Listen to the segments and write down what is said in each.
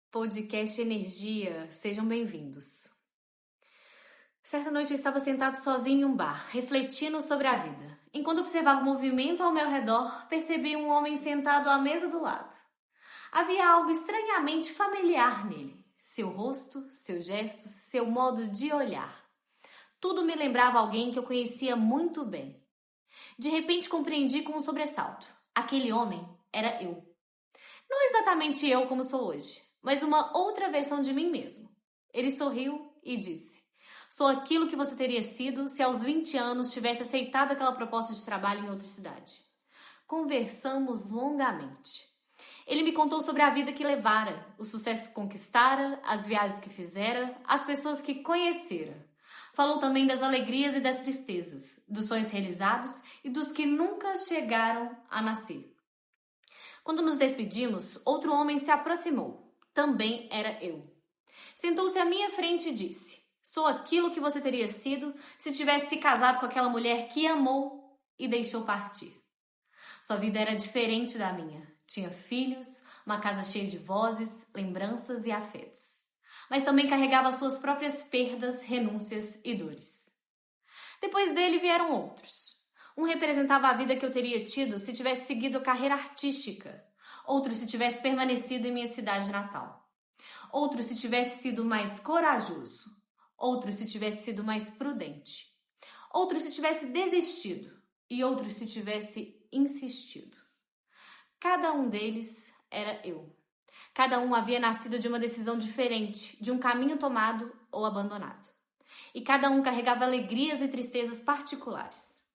Podcast Energia, sejam bem-vindos. Certa noite eu estava sentado sozinho em um bar, refletindo sobre a vida. Enquanto observava o movimento ao meu redor, percebi um homem sentado à mesa do lado. Havia algo estranhamente familiar nele. Seu rosto, seus gestos, seu modo de olhar. Tudo me lembrava alguém que eu conhecia muito bem. De repente compreendi com um sobressalto. Aquele homem era eu. Não exatamente eu como sou hoje, mas uma outra versão de mim mesmo. Ele sorriu e disse: "Sou aquilo que você teria sido se aos 20 anos tivesse aceitado aquela proposta de trabalho em outra cidade." Conversamos longamente. Ele me contou sobre a vida que levara, o sucesso que conquistara, as viagens que fizera, as pessoas que conhecera. Falou também das alegrias e das tristezas, dos sonhos realizados e dos que nunca chegaram a nascer. Quando nos despedimos, outro homem se aproximou. Também era eu. Sentou-se à minha frente e disse: "Sou aquilo que você teria sido se tivesse se casado com aquela mulher que amou e deixou partir." Sua vida era diferente da minha. Tinha filhos, uma casa cheia de vozes, lembranças e afetos. Mas também carregava suas próprias perdas, renúncias e dores. Depois dele vieram outros. Um representava a vida que eu teria tido se tivesse seguido a carreira artística. Outro se tivesse permanecido em minha cidade natal. Outro se tivesse sido mais corajoso. Outro se tivesse sido mais prudente. Outro se tivesse desistido. E outro se tivesse insistido. Cada um deles era eu. Cada um havia nascido de uma decisão diferente, de um caminho tomado ou abandonado. E cada um carregava alegrias e tristezas particulares.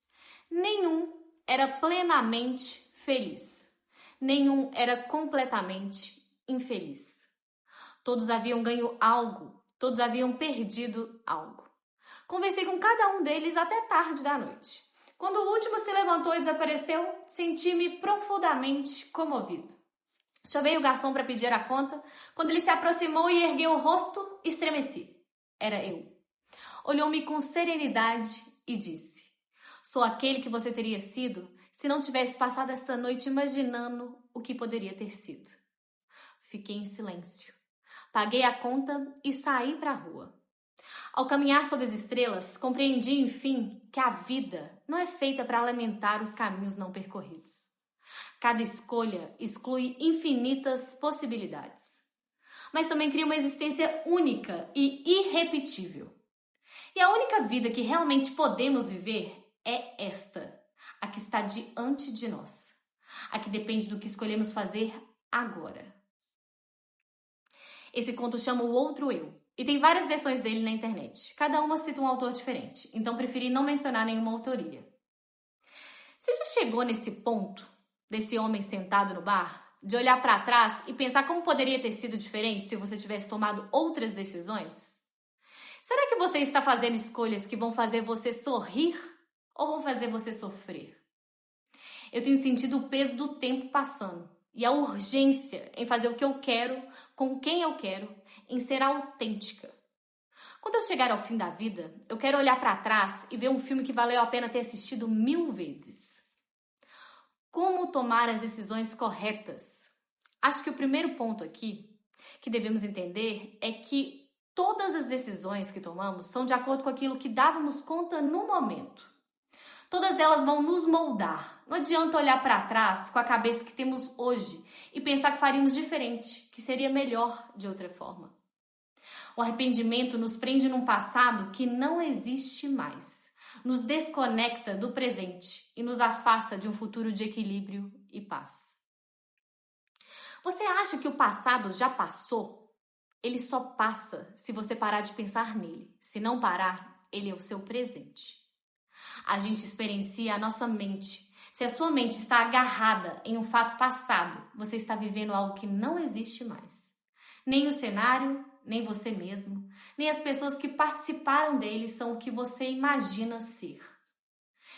Nenhum era plenamente feliz. Nenhum era completamente infeliz. Todos haviam ganho algo, todos haviam perdido algo. Conversei com cada um deles até tarde da noite. Quando o último se levantou e desapareceu, senti-me profundamente comovido. Chamei o garçom para pedir a conta. Quando ele se aproximou e ergueu o rosto, estremeci. Era eu. Olhou-me com serenidade e disse: "Sou aquele que você teria sido se não tivesse passado esta noite imaginando o que poderia ter sido." Fiquei em silêncio. Paguei a conta e saí para a rua. Ao caminhar sob as estrelas, compreendi, enfim, que a vida não é feita para lamentar os caminhos não percorridos. Cada escolha exclui infinitas possibilidades. Mas também cria uma existência única e irrepetível. E a única vida que realmente podemos viver é esta, a que está diante de nós. A que depende do que escolhemos fazer agora. Esse conto chama O Outro Eu, e tem várias versões dele na internet. Cada uma cita um autor diferente, então preferi não mencionar nenhuma autoria. Você já chegou nesse ponto, desse homem sentado no bar, de olhar para trás e pensar como poderia ter sido diferente se você tivesse tomado outras decisões? Será que você está fazendo escolhas que vão fazer você sorrir ou vão fazer você sofrer? Eu tenho sentido o peso do tempo passando e a urgência em fazer o que eu quero, com quem eu quero, em ser autêntica. Quando eu chegar ao fim da vida, eu quero olhar para trás e ver um filme que valeu a pena ter assistido 1000 vezes. Como tomar as decisões corretas? Acho que o primeiro ponto aqui que devemos entender é que todas as decisões que tomamos são de acordo com aquilo que dávamos conta no momento. Todas elas vão nos moldar. Não adianta olhar para trás com a cabeça que temos hoje e pensar que faríamos diferente, que seria melhor de outra forma. O arrependimento nos prende num passado que não existe mais. Nos desconecta do presente e nos afasta de um futuro de equilíbrio e paz. Você acha que o passado já passou? Ele só passa se você parar de pensar nele. Se não parar, ele é o seu presente. A gente experiencia a nossa mente. Se a sua mente está agarrada em um fato passado, você está vivendo algo que não existe mais. Nem o cenário, nem você mesmo, nem as pessoas que participaram dele são o que você imagina ser.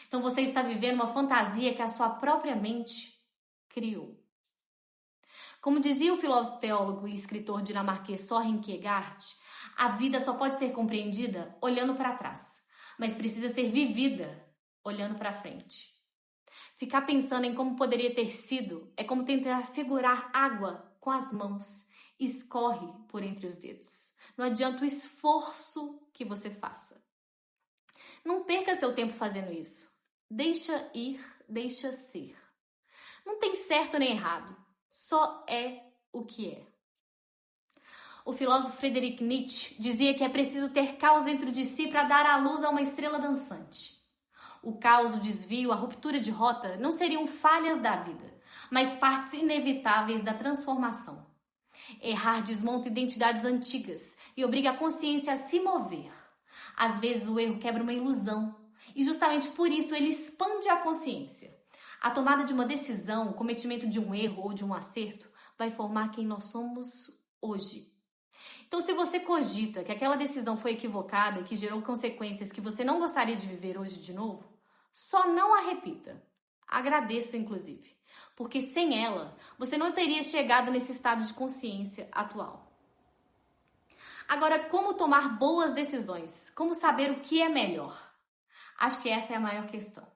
Então você está vivendo uma fantasia que a sua própria mente criou. Como dizia o filósofo, teólogo e escritor dinamarquês Søren Kierkegaard, a vida só pode ser compreendida olhando para trás, mas precisa ser vivida olhando para frente. Ficar pensando em como poderia ter sido é como tentar segurar água com as mãos escorre por entre os dedos. Não adianta o esforço que você faça. Não perca seu tempo fazendo isso. Deixa ir, deixa ser. Não tem certo nem errado. Só é o que é. O filósofo Friedrich Nietzsche dizia que é preciso ter caos dentro de si para dar à luz a uma estrela dançante. O caos, o desvio, a ruptura de rota não seriam falhas da vida, mas partes inevitáveis da transformação. Errar desmonta identidades antigas e obriga a consciência a se mover. Às vezes o erro quebra uma ilusão e justamente por isso ele expande a consciência. A tomada de uma decisão, o cometimento de um erro ou de um acerto vai formar quem nós somos hoje. Então, se você cogita que aquela decisão foi equivocada e que gerou consequências que você não gostaria de viver hoje de novo, só não a repita. Agradeça, inclusive, porque sem ela, você não teria chegado nesse estado de consciência atual. Agora, como tomar boas decisões? Como saber o que é melhor? Acho que essa é a maior questão.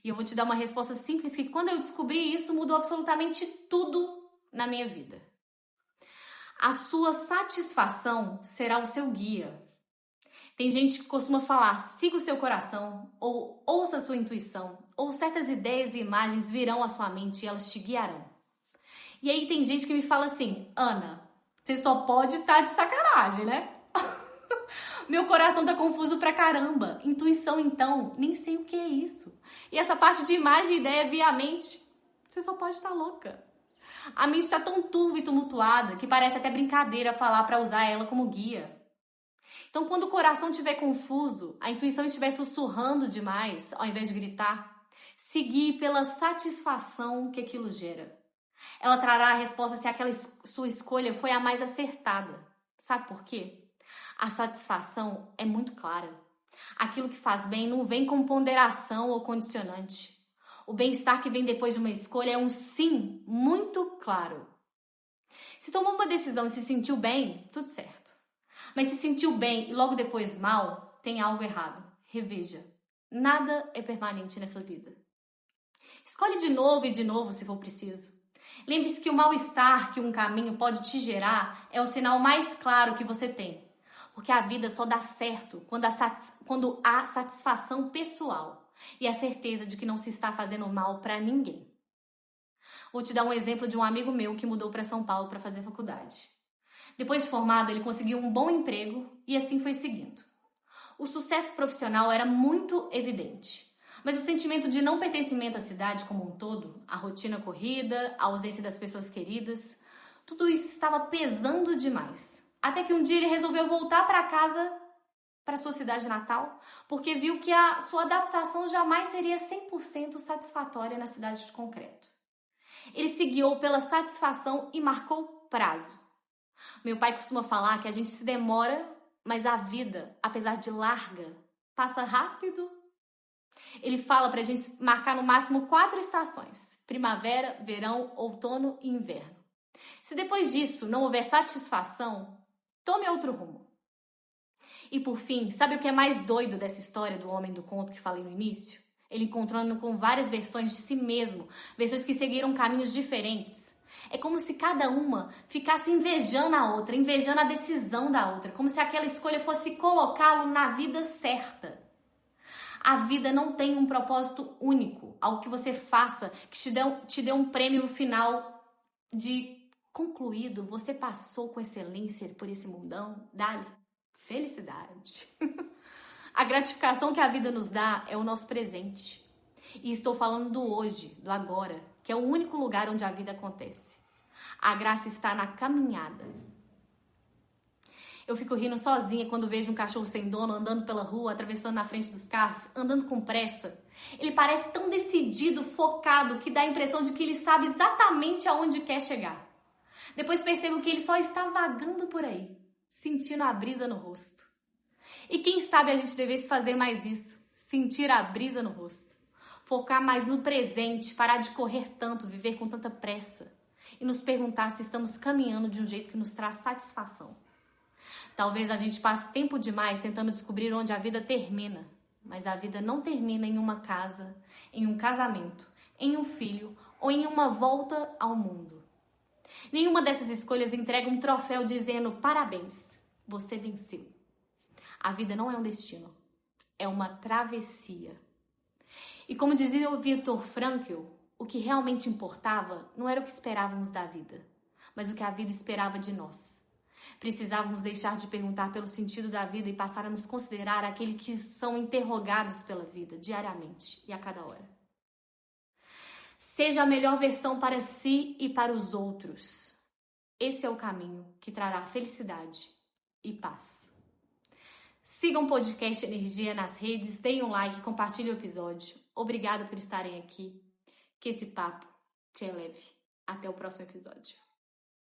E eu vou te dar uma resposta simples que, quando eu descobri isso, mudou absolutamente tudo na minha vida. A sua satisfação será o seu guia. Tem gente que costuma falar, siga o seu coração, ou ouça a sua intuição, ou certas ideias e imagens virão à sua mente e elas te guiarão. E aí tem gente que me fala assim, Ana, você só pode estar de sacanagem, né? Meu coração tá confuso pra caramba. Intuição, então, nem sei o que é isso. E essa parte de imagem e ideia via a mente, você só pode estar louca. A mente está tão turva e tumultuada que parece até brincadeira falar para usar ela como guia. Então, quando o coração estiver confuso, a intuição estiver sussurrando demais, ao invés de gritar, se guie pela satisfação que aquilo gera. Ela trará a resposta se aquela sua escolha foi a mais acertada. Sabe por quê? A satisfação é muito clara. Aquilo que faz bem não vem com ponderação ou condicionante. O bem-estar que vem depois de uma escolha é um sim muito claro. Se tomou uma decisão e se sentiu bem, tudo certo. Mas se sentiu bem e logo depois mal, tem algo errado. Reveja. Nada é permanente nessa vida. Escolhe de novo e de novo se for preciso. Lembre-se que o mal-estar que um caminho pode te gerar é o sinal mais claro que você tem. Porque a vida só dá certo quando há satisfação pessoal e a certeza de que não se está fazendo mal para ninguém. Vou te dar um exemplo de um amigo meu que mudou para São Paulo para fazer faculdade. Depois de formado, ele conseguiu um bom emprego e assim foi seguindo. O sucesso profissional era muito evidente, mas o sentimento de não pertencimento à cidade como um todo, a rotina corrida, a ausência das pessoas queridas, tudo isso estava pesando demais. Até que um dia ele resolveu voltar para casa, para sua cidade natal, porque viu que a sua adaptação jamais seria 100% satisfatória na cidade de concreto. Ele se guiou pela satisfação e marcou prazo. Meu pai costuma falar que a gente se demora, mas a vida, apesar de larga, passa rápido. Ele fala pra gente marcar no máximo 4 estações: primavera, verão, outono e inverno. Se depois disso não houver satisfação, tome outro rumo. E por fim, sabe o que é mais doido dessa história do homem do conto que falei no início? Ele encontrando com várias versões de si mesmo, versões que seguiram caminhos diferentes. É como se cada uma ficasse invejando a outra, invejando a decisão da outra, como se aquela escolha fosse colocá-lo na vida certa. A vida não tem um propósito único, algo que você faça, que te dê um prêmio no final de concluído, você passou com excelência por esse mundão, dá-lhe felicidade. A gratificação que a vida nos dá é o nosso presente. E estou falando do hoje, do agora, que é o único lugar onde a vida acontece. A graça está na caminhada. Eu fico rindo sozinha quando vejo um cachorro sem dono andando pela rua, atravessando na frente dos carros, andando com pressa. Ele parece tão decidido, focado, que dá a impressão de que ele sabe exatamente aonde quer chegar. Depois percebo que ele só está vagando por aí, sentindo a brisa no rosto. E quem sabe a gente devesse fazer mais isso, sentir a brisa no rosto. Focar mais no presente, parar de correr tanto, viver com tanta pressa. E nos perguntar se estamos caminhando de um jeito que nos traz satisfação. Talvez a gente passe tempo demais tentando descobrir onde a vida termina. Mas a vida não termina em uma casa, em um casamento, em um filho ou em uma volta ao mundo. Nenhuma dessas escolhas entrega um troféu dizendo parabéns, você venceu. A vida não é um destino, é uma travessia. E como dizia o Viktor Frankl, o que realmente importava não era o que esperávamos da vida, mas o que a vida esperava de nós. Precisávamos deixar de perguntar pelo sentido da vida e passar a nos considerar aqueles que são interrogados pela vida diariamente e a cada hora. Seja a melhor versão para si e para os outros. Esse é o caminho que trará felicidade e paz. Sigam o podcast Energia nas redes, deem um like, compartilhem o episódio. Obrigada por estarem aqui. Que esse papo te eleve. Até o próximo episódio.